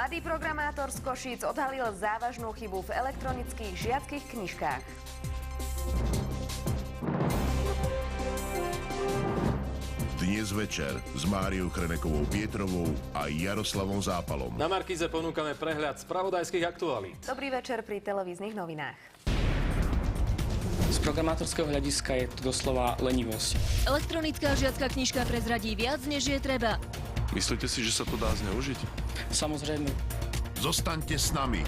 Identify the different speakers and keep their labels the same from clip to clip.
Speaker 1: Mladý programátor z Košíc odhalil závažnú chybu v elektronických žiackych knižkách.
Speaker 2: Dnes večer s Máriou Chrenekovou Pietrovou a Jaroslavom Zápalom.
Speaker 3: Na Markíze ponúkame prehľad spravodajských aktualít.
Speaker 1: Dobrý večer pri televíznych novinách.
Speaker 4: Z programátorského hľadiska je to doslova lenivosť.
Speaker 5: Elektronická žiacka knižka prezradí viac, než je treba.
Speaker 6: Myslíte si, že sa to dá zneužiť?
Speaker 4: Samozrejme.
Speaker 2: Zostaňte s nami.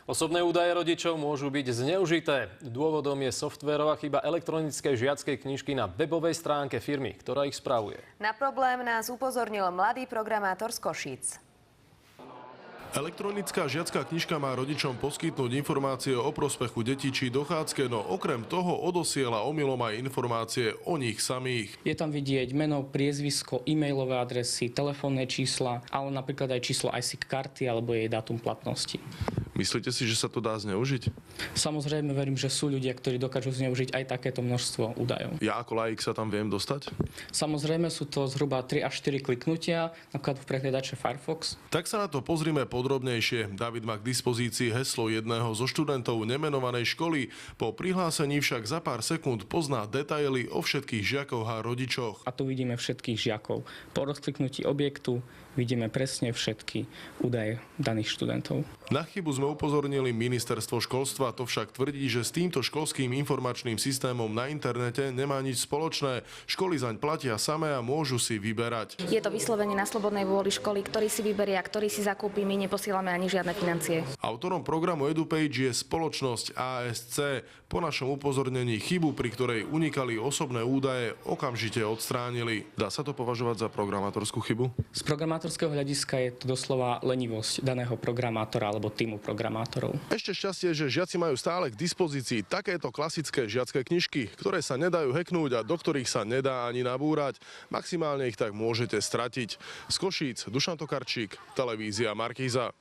Speaker 3: Osobné údaje rodičov môžu byť zneužité. Dôvodom je softvérová chyba elektronickej žiackej knižky na webovej stránke firmy, ktorá ich spravuje.
Speaker 1: Na problém nás upozornil mladý programátor z Košíc.
Speaker 6: Elektronická žiacka knižka má rodičom poskytnúť informácie o prospechu detí či dochádzke, no okrem toho odosiela omylom aj informácie o nich samých.
Speaker 4: Je tam vidieť meno, priezvisko, e-mailové adresy, telefónne čísla, ale napríklad aj číslo IC karty alebo jej dátum platnosti.
Speaker 6: Myslíte si, že sa to dá zneužiť?
Speaker 4: Samozrejme verím, že sú ľudia, ktorí dokážu zneužiť aj takéto množstvo údajov.
Speaker 6: Ja ako laik sa tam viem dostať?
Speaker 4: Samozrejme sú to zhruba 3 až 4 kliknutia, napríklad v prehliadače Firefox.
Speaker 6: Tak sa na to pozrime podrobnejšie. David má k dispozícii heslo jedného zo študentov nemenovanej školy. Po prihlásení však za pár sekúnd pozná detaily o všetkých žiakoch a rodičoch.
Speaker 4: A tu vidíme všetkých žiakov. Po rozkliknutí objektu vidíme presne všetky údaje daných študentov.
Speaker 6: Na chybu sme upozornili ministerstvo školstva, to však tvrdí, že s týmto školským informačným systémom na internete nemá nič spoločné. Školy zaň platia samé a môžu si vyberať.
Speaker 7: Je to vyslovene na slobodnej vôli školy, ktorý si vyberie a ktorý si zakúpi, my neposielame ani žiadne financie.
Speaker 6: Autorom programu EduPage je spoločnosť ASC. Po našom upozornení chybu, pri ktorej unikali osobné údaje, okamžite odstránili. Dá sa to považovať za programátorskú chybu?
Speaker 4: Z programátorského hľadiska je to doslova lenivosť daného programátora alebo týmu programátorov.
Speaker 6: Ešte šťastie, že žiaci majú stále k dispozícii takéto klasické žiacké knižky, ktoré sa nedajú hacknúť a do ktorých sa nedá ani nabúrať. Maximálne ich tak môžete stratiť. Z Košíc, Dušan Tokarčík, televízia Markíza.